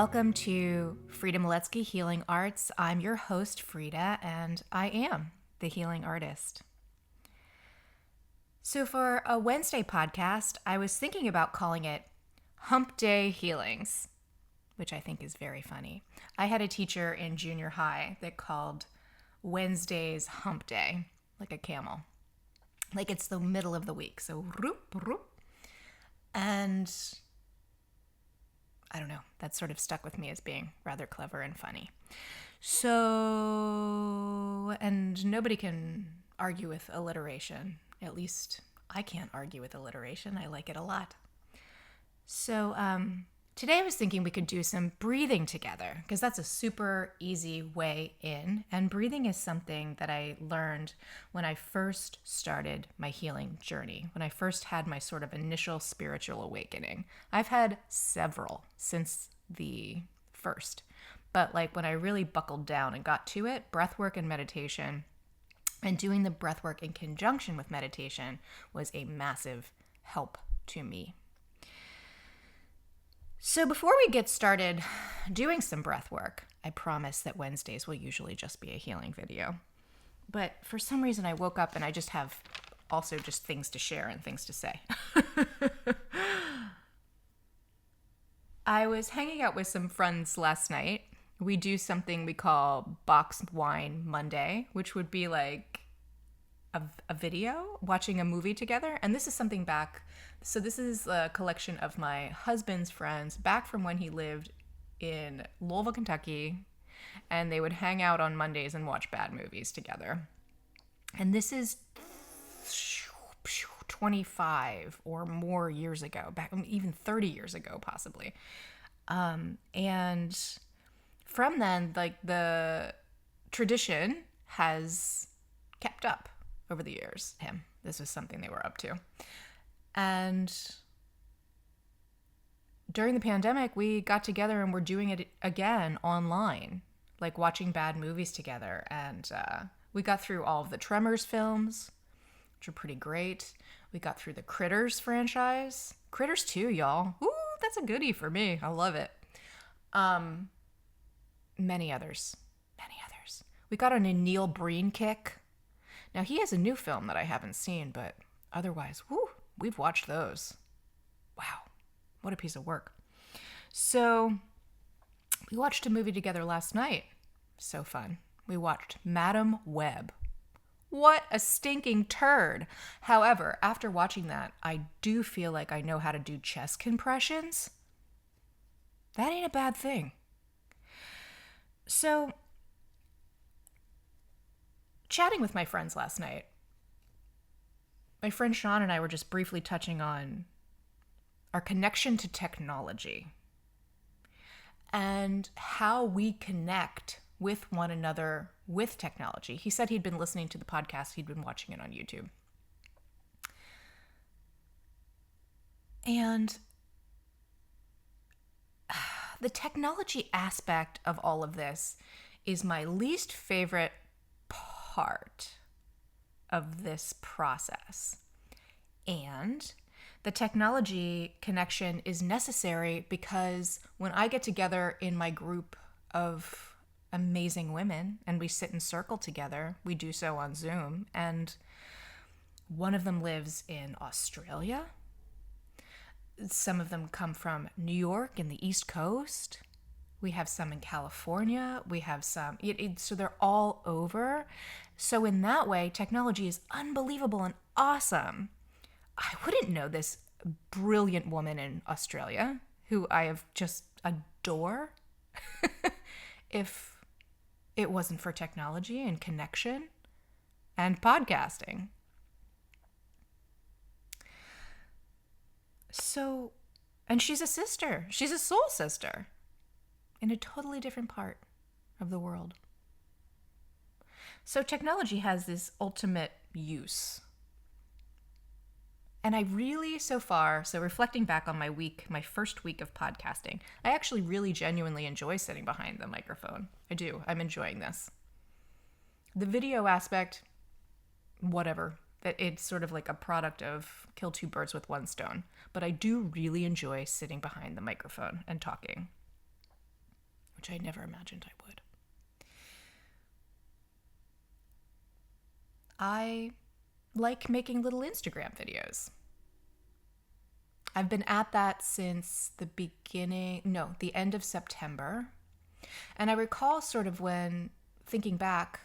Welcome to Frida Miletsky Healing Arts. I'm your host, Frida, and I am the healing artist. So for a Wednesday podcast, I was thinking about calling it Hump Day Healings, which I think is very funny. I had a teacher in junior high that called Wednesdays Hump Day, like a camel. Like it's the middle of the week, so and I don't know, that sort of stuck with me as being rather clever and funny. So, and nobody can argue with alliteration. At least I can't argue with alliteration. I like it a lot. So, today I was thinking we could do some breathing together because that's a super easy way in. And breathing is something that I learned when I first started my healing journey, when I first had my sort of initial spiritual awakening. I've had several since the first, but like when I really buckled down and got to it, breathwork and meditation, and doing the breathwork in conjunction with meditation was a massive help to me. So before we get started doing some breath work, I promise that Wednesdays will usually just be a healing video. But for some reason I woke up and I just have also just things to share and things to say. I was hanging out with some friends last night. We do something we call Box Wine Monday, which would be like a video, watching a movie together. And this is something back. So this is a collection of my husband's friends back from when he lived in Louisville, Kentucky. And they would hang out on Mondays and watch bad movies together. And this is 25 or more years ago, back even 30 years ago, possibly. And from then, like the tradition has kept up over the years. This was something they were up to. And during the pandemic, we got together and we're doing it again online, like watching bad movies together. And we got through all of the Tremors films, which are pretty great. We got through the Critters franchise. Critters 2, y'all. Ooh, that's a goodie for me. I love it. Many others. We got on a Neil Breen kick. Now, he has a new film that I haven't seen, but otherwise, we've watched those. Wow, what a piece of work. So, we watched a movie together last night. So fun. We watched Madam Web. What a stinking turd. However, after watching that, I do feel like I know how to do chest compressions. That ain't a bad thing. So, chatting with my friends last night, my friend Sean and I were just briefly touching on our connection to technology and how we connect with one another with technology. He said he'd been listening to the podcast, he'd been watching it on YouTube. And the technology aspect of all of this is my least favorite part of this process. And the technology connection is necessary because when I get together in my group of amazing women and we sit in circle together, we do so on Zoom, and one of them lives in Australia. Some of them come from New York and the East Coast. We have some in California. We have some, so they're all over. So in that way, technology is unbelievable and awesome. I wouldn't know this brilliant woman in Australia, who I have just adore, if it wasn't for technology and connection and podcasting. So, and she's a sister. She's a soul sister in a totally different part of the world. So technology has this ultimate use. And I really, so far, so reflecting back on my first week of podcasting, I actually really genuinely enjoy sitting behind the microphone. I do. I'm enjoying this. The video aspect, whatever. It's sort of like a product of kill two birds with one stone. But I do really enjoy sitting behind the microphone and talking. which I never imagined I would. I like making little Instagram videos. I've been at that since the end of September. And I recall sort of when thinking back,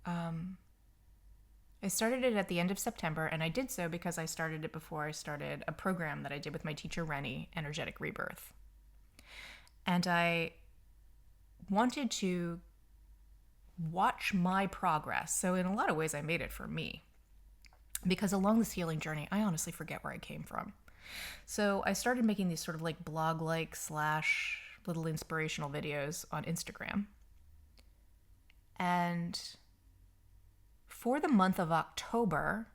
I started it at the end of September, and I did so because I started it before I started a program that I did with my teacher, Rennie, Energetic Rebirth. And I wanted to watch my progress. So in a lot of ways, I made it for me. Because along this healing journey, I honestly forget where I came from. So I started making these sort of like blog-like / little inspirational videos on Instagram. And for the month of October,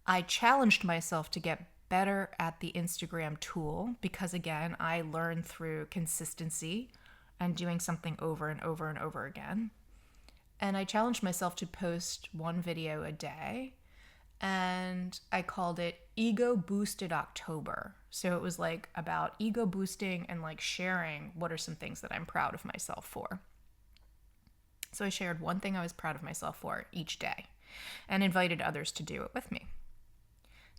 I challenged myself to get better at the Instagram tool because, again, I learned through consistency and doing something over and over and over again. And I challenged myself to post one video a day, and I called it Ego Boosted October. So it was like about ego boosting and like sharing what are some things that I'm proud of myself for. So I shared one thing I was proud of myself for each day and invited others to do it with me.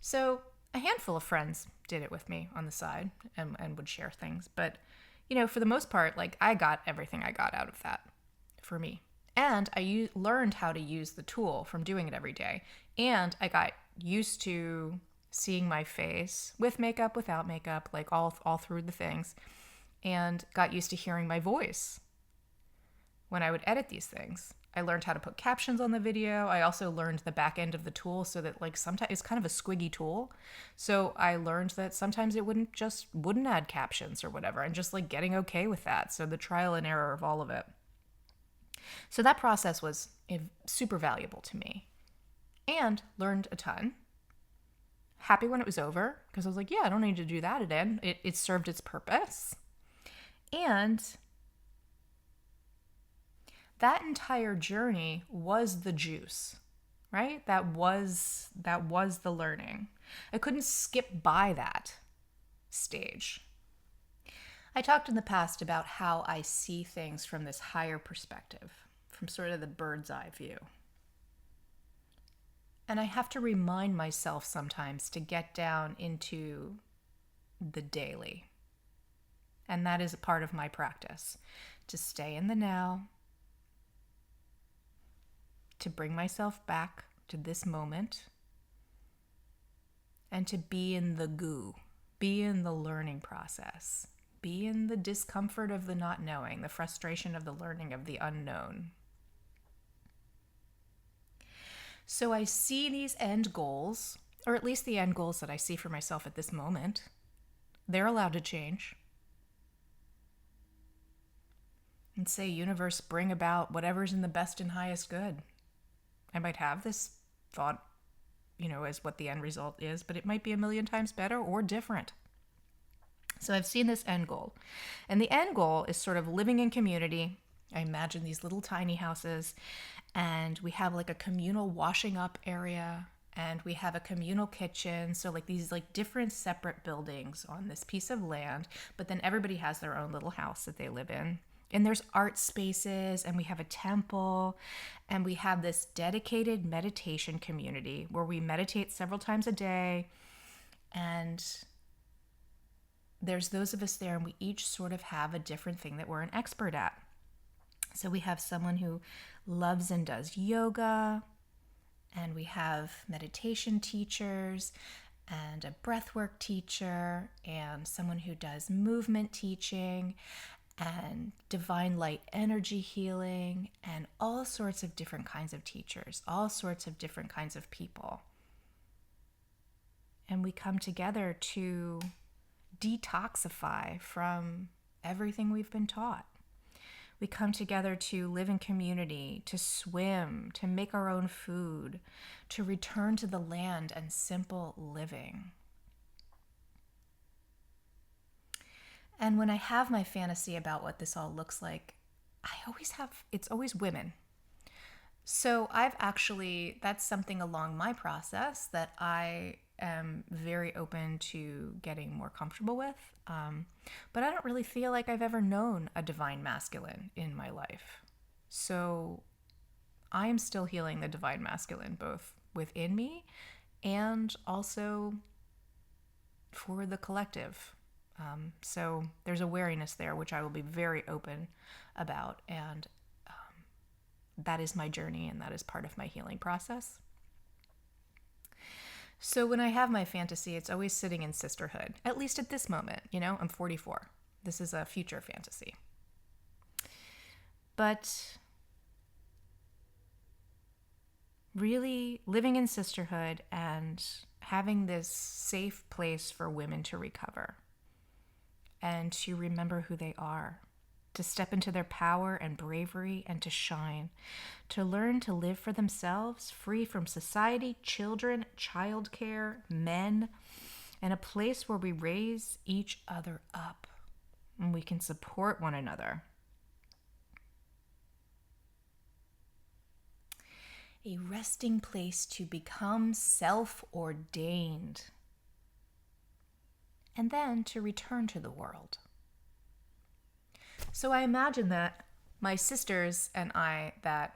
So a handful of friends did it with me on the side and would share things. But, for the most part, like I got everything I got out of that for me. And I learned how to use the tool from doing it every day. And I got used to seeing my face with makeup, without makeup, like all through the things, and got used to hearing my voice when I would edit these things. I learned how to put captions on the video. I also learned the back end of the tool so that like sometimes it's kind of a squiggy tool. So I learned that sometimes it wouldn't add captions or whatever, and just like getting okay with that. So the trial and error of all of it. So that process was super valuable to me and learned a ton. Happy when it was over because I was like, yeah, I don't need to do that again. It served its purpose. And that entire journey was the juice, right? That was the learning. I couldn't skip by that stage. I talked in the past about how I see things from this higher perspective, from sort of the bird's eye view. And I have to remind myself sometimes to get down into the daily. And that is a part of my practice, to stay in the now, to bring myself back to this moment, and to be in the goo, be in the learning process, be in the discomfort of the not knowing, the frustration of the learning of the unknown. So I see these end goals, or at least the end goals that I see for myself at this moment. They're allowed to change. And say, universe, bring about whatever's in the best and highest good. I might have this thought, as what the end result is, but it might be a million times better or different. So I've seen this end goal. And the end goal is sort of living in community. I imagine these little tiny houses, and we have like a communal washing up area, and we have a communal kitchen. So like these like different separate buildings on this piece of land, but then everybody has their own little house that they live in. And there's art spaces, and we have a temple, and we have this dedicated meditation community where we meditate several times a day. And there's those of us there, and we each sort of have a different thing that we're an expert at. So we have someone who loves and does yoga, and we have meditation teachers, and a breathwork teacher, and someone who does movement teaching, and divine light energy healing, and all sorts of different kinds of teachers, all sorts of different kinds of people. And we come together to detoxify from everything we've been taught. We come together to live in community, to swim, to make our own food, to return to the land and simple living. And when I have my fantasy about what this all looks like, it's always women. So that's something along my process that I am very open to getting more comfortable with. But I don't really feel like I've ever known a divine masculine in my life. So I am still healing the divine masculine, both within me and also for the collective. So there's a wariness there, which I will be very open about. And that is my journey, and that is part of my healing process. So when I have my fantasy, it's always sitting in sisterhood, at least at this moment. I'm 44. This is a future fantasy. But really living in sisterhood and having this safe place for women to recover and to remember who they are, to step into their power and bravery and to shine, to learn to live for themselves, free from society, children, childcare, men, and a place where we raise each other up and we can support one another. A resting place to become self-ordained, and then to return to the world. So I imagine that my sisters and I that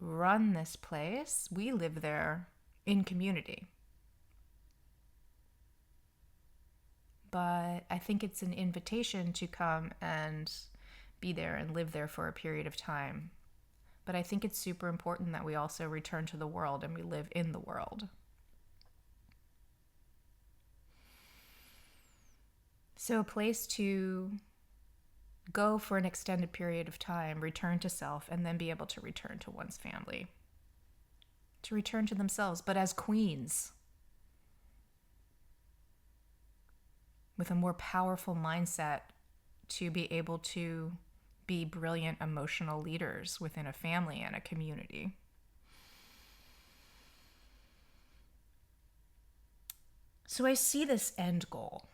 run this place, we live there in community. But I think it's an invitation to come and be there and live there for a period of time. But I think it's super important that we also return to the world and we live in the world. So a place to go for an extended period of time, return to self, and then be able to return to one's family. To return to themselves, but as queens. With a more powerful mindset to be able to be brilliant emotional leaders within a family and a community. So I see this end goal.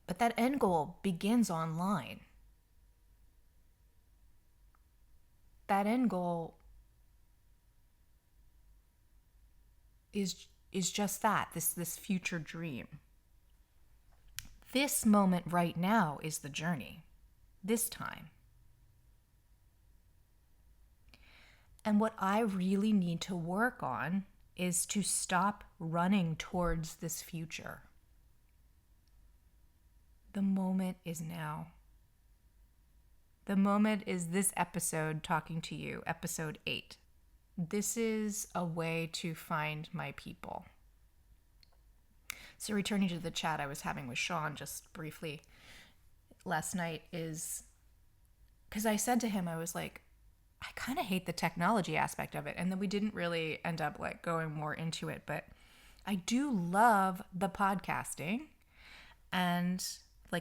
But that end goal begins online. That end goal is just that, this future dream. This moment right now is the journey. This time. And what I really need to work on is to stop running towards this future. The moment is now. The moment is this episode talking to you, episode 8. This is a way to find my people. So returning to the chat I was having with Sean just briefly last night is because I said to him, I was like, I kind of hate the technology aspect of it. And then we didn't really end up going more into it, but I do love the podcasting. And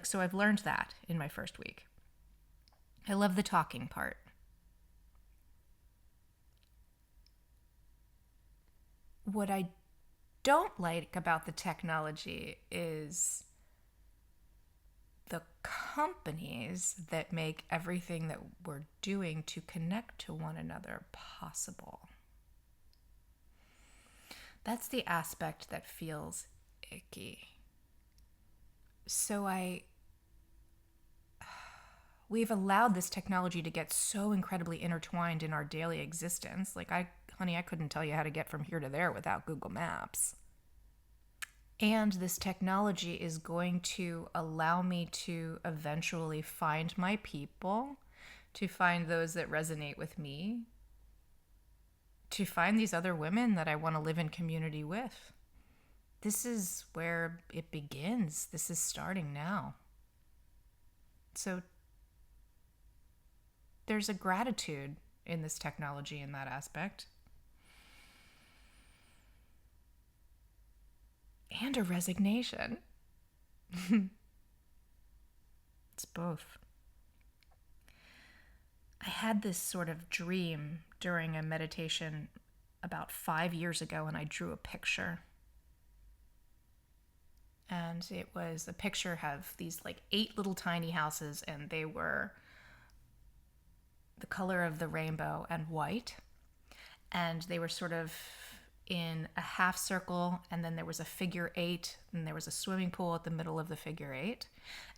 so I've learned that in my first week. I love the talking part. What I don't like about the technology is the companies that make everything that we're doing to connect to one another possible. That's the aspect that feels icky. So we've allowed this technology to get so incredibly intertwined in our daily existence. I couldn't tell you how to get from here to there without Google Maps. And this technology is going to allow me to eventually find my people, to find those that resonate with me, to find these other women that I want to live in community with. This is where it begins. This is starting now. So there's a gratitude in this technology in that aspect. And a resignation. It's both. I had this sort of dream during a meditation about 5 years ago, and I drew a picture. And it was a picture of these 8 little tiny houses, and they were the color of the rainbow and white. And they were sort of in a half circle, and then there was a figure eight, and there was a swimming pool at the middle of the figure eight.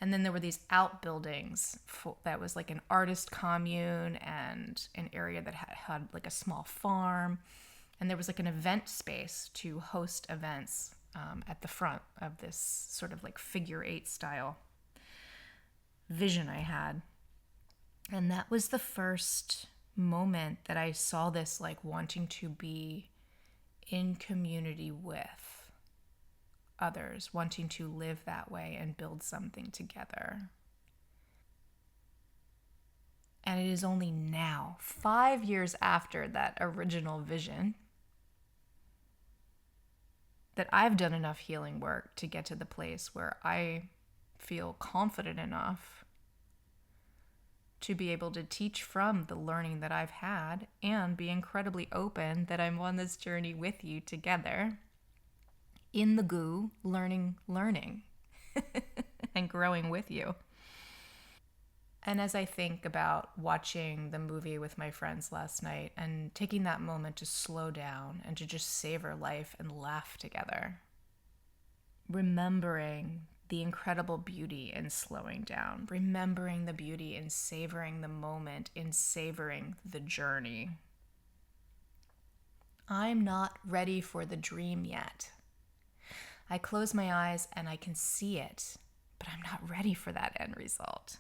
And then there were these outbuildings that was like an artist commune and an area that had like a small farm. And there was like an event space to host events at the front of this sort of like figure eight style vision I had. And that was the first moment that I saw this like wanting to be in community with others, wanting to live that way and build something together. And it is only now, 5 years after that original vision, that I've done enough healing work to get to the place where I feel confident enough to be able to teach from the learning that I've had and be incredibly open that I'm on this journey with you together in the goo, learning, and growing with you. And as I think about watching the movie with my friends last night and taking that moment to slow down and to just savor life and laugh together, remembering the incredible beauty in slowing down, remembering the beauty in savoring the moment, in savoring the journey. I'm not ready for the dream yet. I close my eyes and I can see it, but I'm not ready for that end result.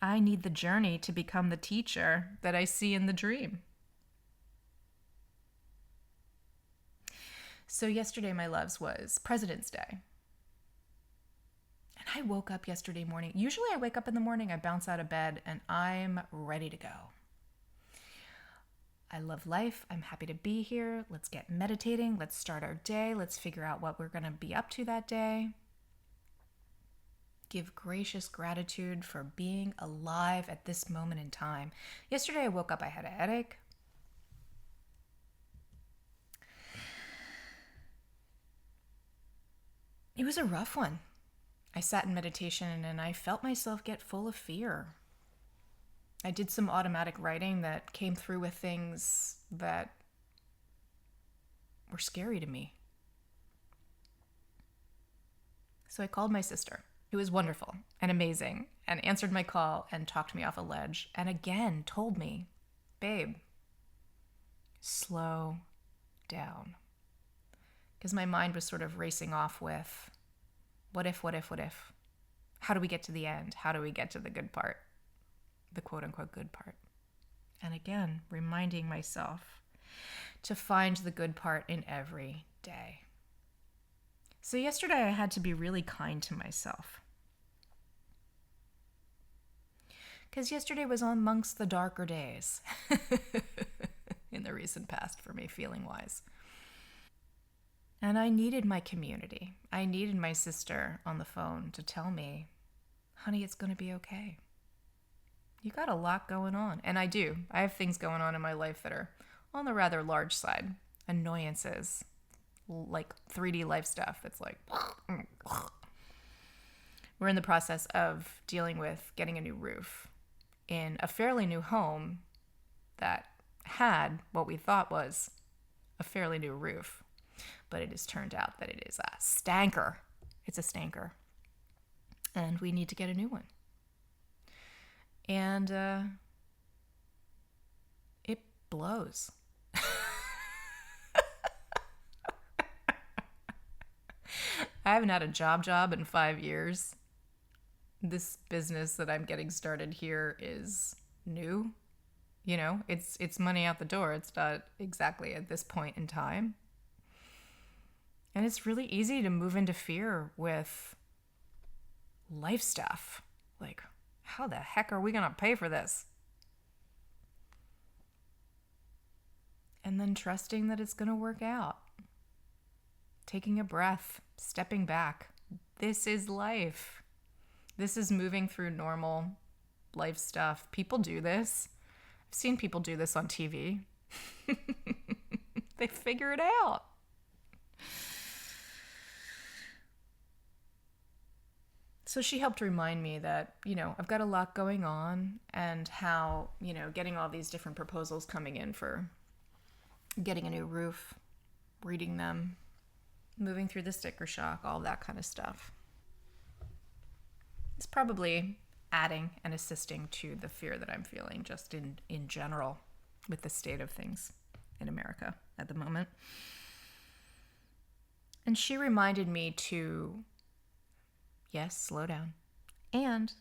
I need the journey to become the teacher that I see in the dream. So yesterday, my loves, was President's Day. And I woke up yesterday morning. Usually I wake up in the morning, I bounce out of bed, and I'm ready to go. I love life. I'm happy to be here. Let's get meditating. Let's start our day. Let's figure out what we're going to be up to that day. Give gracious gratitude for being alive at this moment in time. Yesterday I woke up, I had a headache. It was a rough one. I sat in meditation and I felt myself get full of fear. I did some automatic writing that came through with things that were scary to me. So I called my sister, who was wonderful and amazing, and answered my call and talked me off a ledge, and again told me, babe, slow down. Because my mind was sort of racing off with, what if? How do we get to the end? How do we get to the good part? The quote-unquote good part. And again, reminding myself to find the good part in every day. So yesterday I had to be really kind to myself. Because yesterday was amongst the darker days in the recent past for me, feeling-wise. And I needed my community. I needed my sister on the phone to tell me, honey, it's going to be okay. You got a lot going on. And I do. I have things going on in my life that are on the rather large side. Annoyances, like 3D life stuff that's like... We're in the process of dealing with getting a new roof in a fairly new home that had what we thought was a fairly new roof. But it has turned out that it is a stanker. It's a stanker. And we need to get a new one. And it blows. I haven't had a job in 5 years. This business that I'm getting started here is new. You know, it's money out the door. It's not exactly at this point in time. And it's really easy to move into fear with life stuff. Like, how the heck are we going to pay for this? And then trusting that it's going to work out. Taking a breath, stepping back. This is life. This is moving through normal life stuff. People do this. I've seen people do this on TV. They figure it out. So she helped remind me that, you know, I've got a lot going on and how, you know, getting all these different proposals coming in for getting a new roof, reading them, moving through the sticker shock, all that kind of stuff. It's probably adding and assisting to the fear that I'm feeling just in general with the state of things in America at the moment. And she reminded me to, yes, slow down. And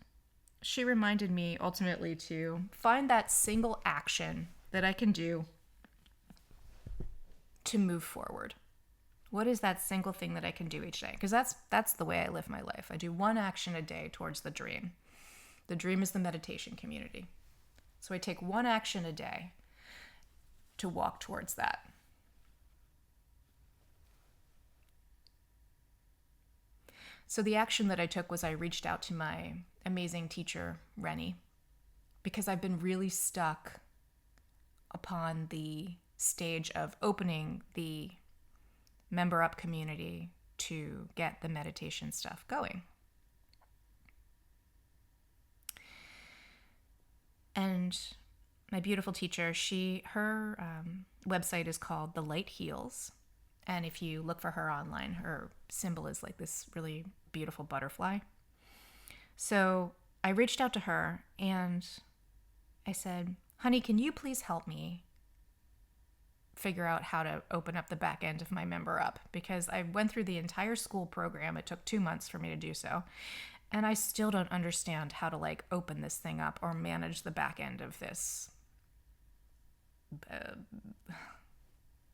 she reminded me ultimately to find that single action that I can do to move forward. What is that single thing that I can do each day? Because that's the way I live my life. I do one action a day towards the dream. The dream is the meditation community. So I take one action a day to walk towards that. So the action that I took was I reached out to my amazing teacher, Rennie, because I've been really stuck upon the stage of opening the member up community to get the meditation stuff going. And my beautiful teacher, her website is called The Light Heals. And if you look for her online, her symbol is like this really beautiful butterfly. So I reached out to her and I said, honey, can you please help me figure out how to open up the back end of my member up? Because I went through the entire school program. It took 2 months for me to do so. And I still don't understand how to like open this thing up or manage the back end of this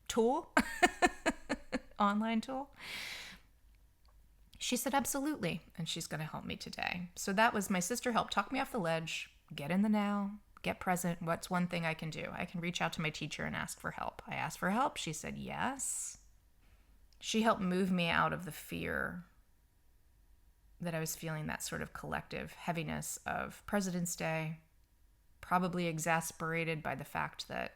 tool, online tool. She said, absolutely. And she's going to help me today. So that was my sister helped talk me off the ledge, get in the now, get present. What's one thing I can do? I can reach out to my teacher and ask for help. I asked for help. She said, yes. She helped move me out of the fear that I was feeling, that sort of collective heaviness of President's Day, probably exasperated by the fact that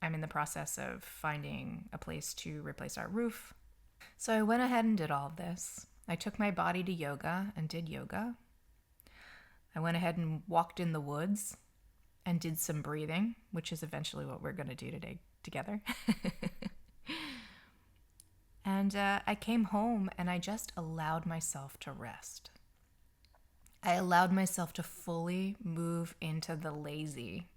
I'm in the process of finding a place to replace our roof. So I went ahead and did all of this. I took my body to yoga and did yoga. I went ahead and walked in the woods and did some breathing, which is eventually what we're going to do today together. And I came home and I just allowed myself to rest. I allowed myself to fully move into the lazy.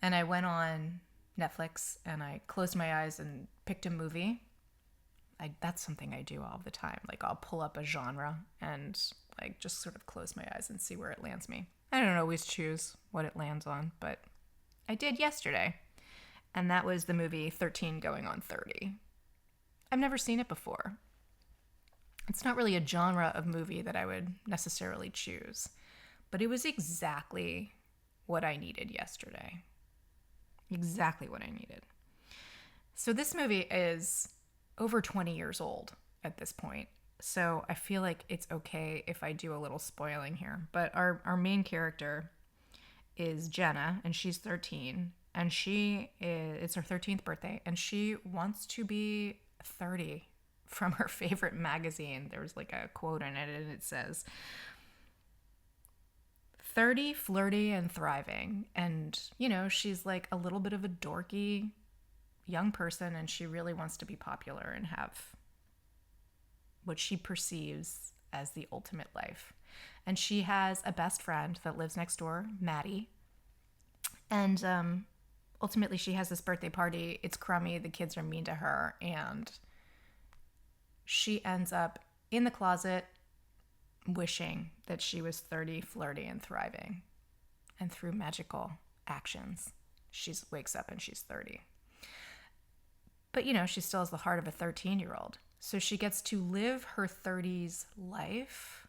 And I went on Netflix and I closed my eyes and picked a movie. That's something I do all the time. Like I'll pull up a genre and like just sort of close my eyes and see where it lands me. I don't always choose what it lands on, but I did yesterday. And that was the movie 13 Going on 30. I've never seen it before. It's not really a genre of movie that I would necessarily choose, but it was exactly what I needed yesterday. Exactly what I needed. So this movie is over 20 years old at this point. So I feel like it's okay if I do a little spoiling here. But our main character is Jenna, and she's 13. And it's her 13th birthday, and she wants to be 30 from her favorite magazine. There was like a quote in it, and it says, 30, flirty, and thriving. And, you know, she's like a little bit of a dorky young person, and she really wants to be popular and have what she perceives as the ultimate life. And she has a best friend that lives next door, Maddie. And ultimately, she has this birthday party. It's crummy. The kids are mean to her. And she ends up in the closet wishing that she was 30, flirty, and thriving. And through magical actions, she wakes up and she's 30. But, you know, she still has the heart of a 13-year-old. So she gets to live her 30s life,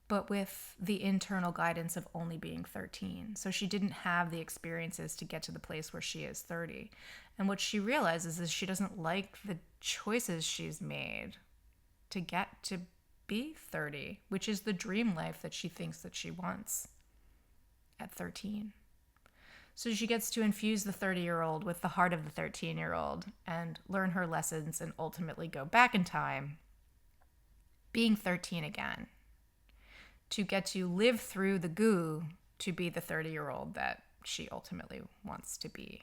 but with the internal guidance of only being 13. So she didn't have the experiences to get to the place where she is 30. And what she realizes is she doesn't like the choices she's made to get to be 30, which is the dream life that she thinks that she wants at 13. So she gets to infuse the 30-year-old with the heart of the 13-year-old and learn her lessons and ultimately go back in time, being 13 again, to get to live through the goo to be the 30-year-old that she ultimately wants to be.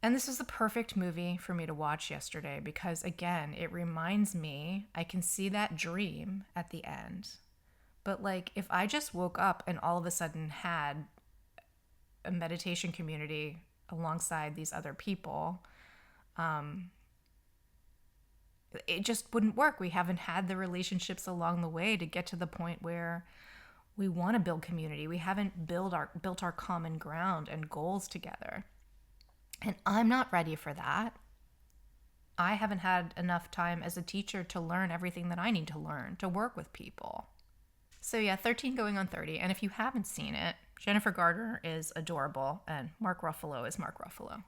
And this is the perfect movie for me to watch yesterday because, again, it reminds me I can see that dream at the end. But like, if I just woke up and all of a sudden had a meditation community alongside these other people, it just wouldn't work. We haven't had the relationships along the way to get to the point where we want to build community. We haven't built our common ground and goals together. And I'm not ready for that. I haven't had enough time as a teacher to learn everything that I need to learn to work with people. So yeah, 13 going on 30. And if you haven't seen it, Jennifer Garner is adorable and Mark Ruffalo is Mark Ruffalo.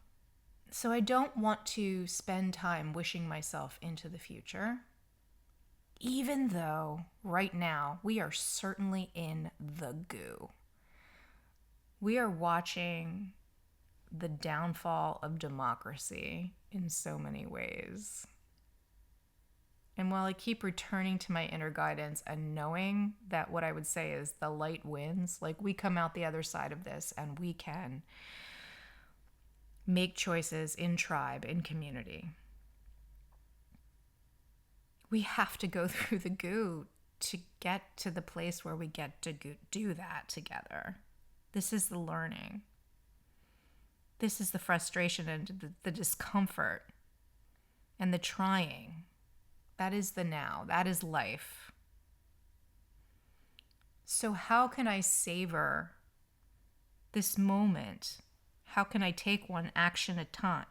So I don't want to spend time wishing myself into the future, even though right now we are certainly in the goo. We are watching the downfall of democracy in so many ways. And while I keep returning to my inner guidance and knowing that what I would say is the light wins, like we come out the other side of this and we can make choices in tribe, in community. We have to go through the goo to get to the place where we get to do that together. This is the learning. This is the frustration and the discomfort and the trying. That is the now. That is life. So how can I savor this moment? How can I take one action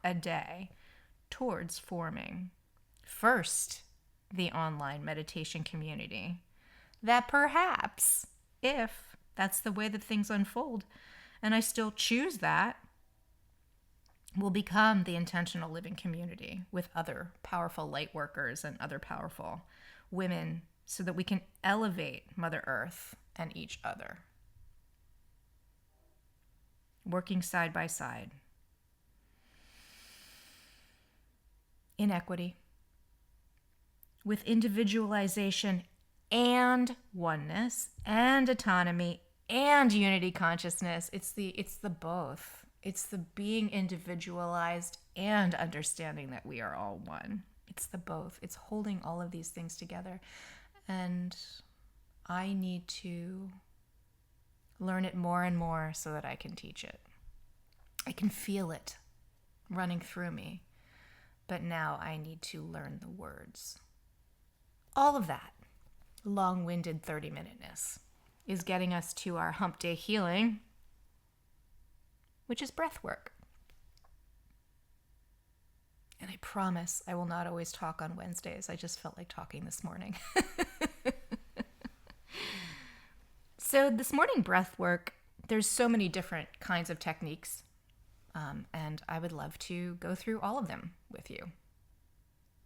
a day towards forming, first, the online meditation community that perhaps, if that's the way that things unfold, and I still choose that, will become the intentional living community with other powerful light workers and other powerful women so that we can elevate Mother Earth and each other. Working side by side. In equity. With individualization and oneness and autonomy and unity consciousness. It's the both. It's the being individualized and understanding that we are all one. It's the both. It's holding all of these things together. And I need to learn it more and more so that I can teach it. I can feel it running through me. But now I need to learn the words. All of that long-winded 30-minuteness is getting us to our hump day healing, which is breathwork. And I promise I will not always talk on Wednesdays. I just felt like talking this morning. So this morning breathwork, there's so many different kinds of techniques, and I would love to go through all of them with you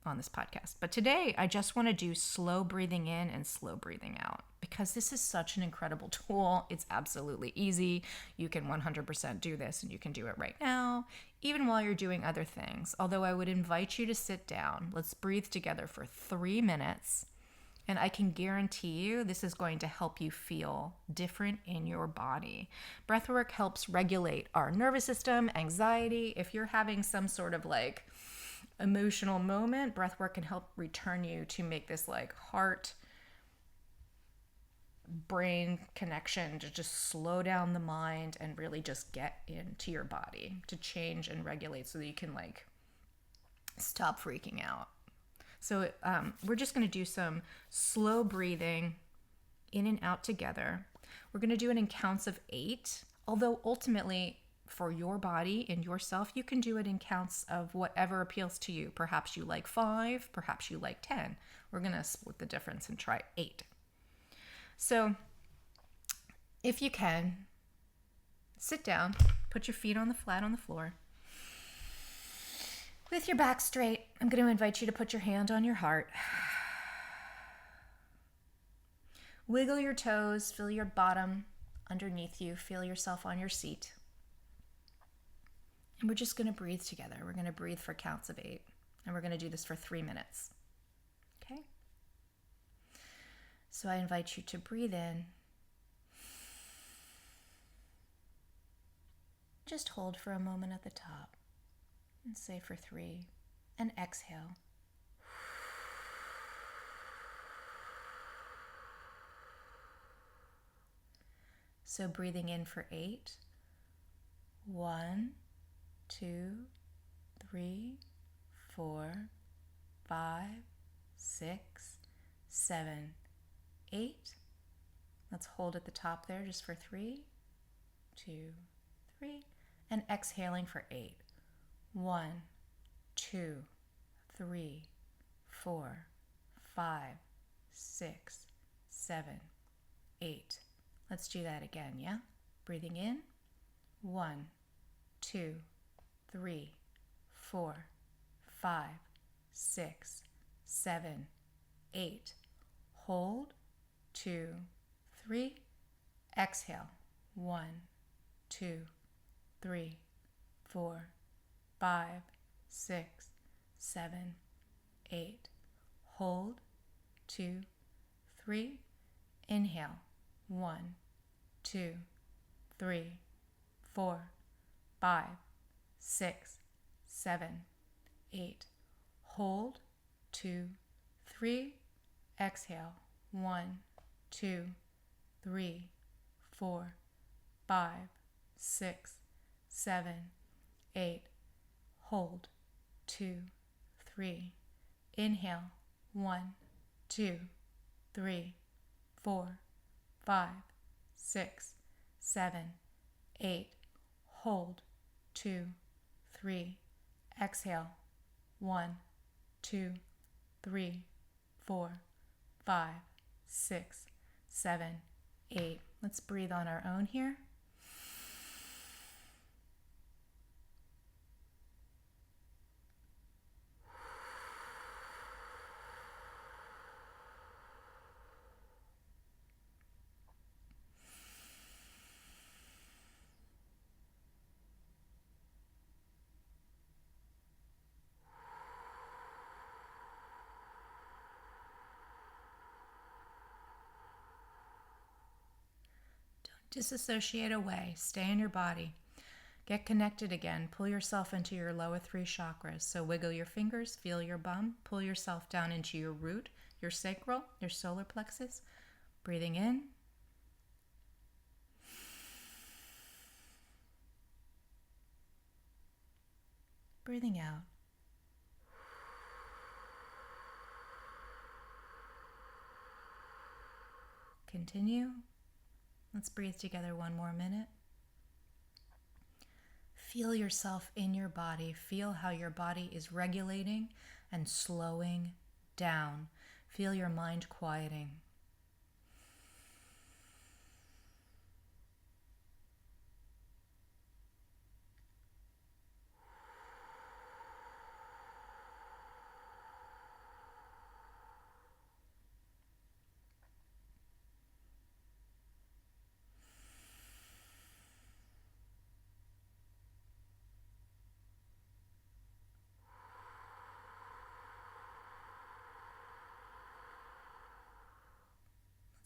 on this podcast. But today I just want to do slow breathing in and slow breathing out because this is such an incredible tool. It's absolutely easy. You can 100% do this and you can do it right now, even while you're doing other things. Although I would invite you to sit down. Let's breathe together for 3 minutes. And I can guarantee you this is going to help you feel different in your body. Breathwork helps regulate our nervous system, anxiety. If you're having some sort of like emotional moment, breathwork can help return you to make this like heart brain connection to just slow down the mind and really just get into your body to change and regulate so that you can like stop freaking out. So we're just going to do some slow breathing in and out together. We're going to do it in counts of 8, although ultimately for your body and yourself, you can do it in counts of whatever appeals to you. Perhaps you like 5, perhaps you like 10. We're going to split the difference and try 8. So if you can, sit down, put your feet on the flat on the floor. With your back straight, I'm going to invite you to put your hand on your heart. Wiggle your toes, feel your bottom underneath you, feel yourself on your seat. And we're just going to breathe together. We're going to breathe for counts of 8. And we're going to do this for 3 minutes. Okay? So I invite you to breathe in. Just hold for a moment at the top and say for 3 and exhale. So breathing in for 8. 1, 2, 3, 4, 5, 6, 7, 8. Let's hold at the top there just for 3, 2, 3. And exhaling for 8. 1, 2, 3, 4, 5, 6, 7, 8. Let's do that again, yeah? Breathing in. 1, 2, 3, 4, 5, 6, 7, 8. Hold. 2, 3. Exhale. 1, 2, 3, 4, 5, 6, 7, 8. Hold. 2, 3. Inhale. 1, 2, 3, 4, 5, 6, 7, 8. Hold. 2, 3. Exhale. 1, 2, 3, 4, 5, 6, 7, 8. Hold. 2, 3. Inhale. 1, 2, 3, 4, 5, 6, 7, 8. Hold. 2, 3. Exhale. 1, 2, 3, 4, 5, 6, 7, 8. Let's breathe on our own here. Disassociate away. Stay in your body. Get connected again. Pull yourself into your lower 3 chakras. So wiggle your fingers, feel your bum, pull yourself down into your root, your sacral, your solar plexus. Breathing in. Breathing out. Continue. Let's breathe together one more minute. Feel yourself in your body. Feel how your body is regulating and slowing down. Feel your mind quieting.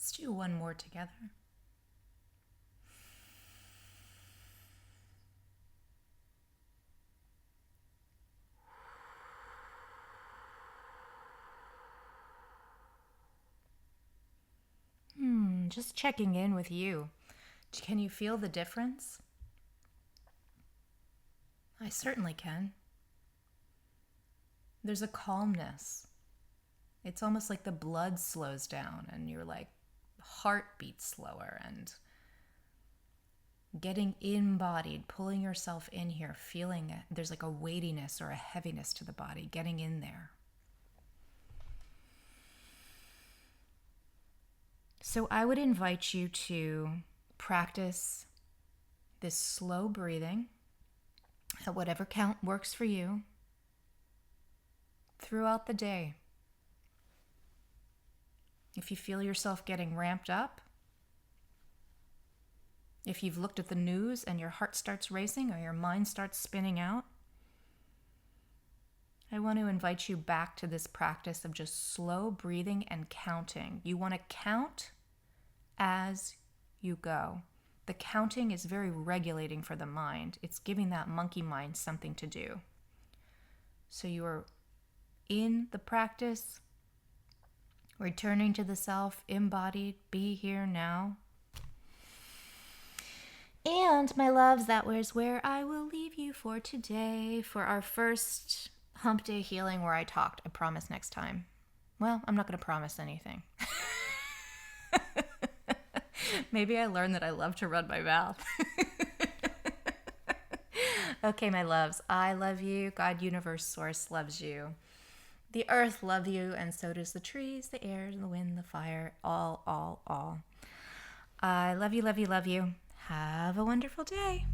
Let's do one more together. Just checking in with you. Can you feel the difference? I certainly can. There's a calmness. It's almost like the blood slows down and your heart beats slower, and getting embodied, pulling yourself in here, feeling it. There's like a weightiness or a heaviness to the body, getting in there. So I would invite you to practice this slow breathing at whatever count works for you throughout the day. If you feel yourself getting ramped up, if you've looked at the news and your heart starts racing or your mind starts spinning out, I want to invite you back to this practice of just slow breathing and counting. You want to count as you go. The counting is very regulating for the mind. It's giving that monkey mind something to do. So you are in the practice, returning to the self, embodied, be here now. And my loves, that was where I will leave you for today for our first hump day healing where I talked. I promise next time. Well, I'm not going to promise anything. Maybe I learned that I love to run my mouth. Okay, my loves, I love you. God, universe, source loves you. The earth loves you, and so does the trees, the air, the wind, the fire, all. I love you, love you, love you. Have a wonderful day.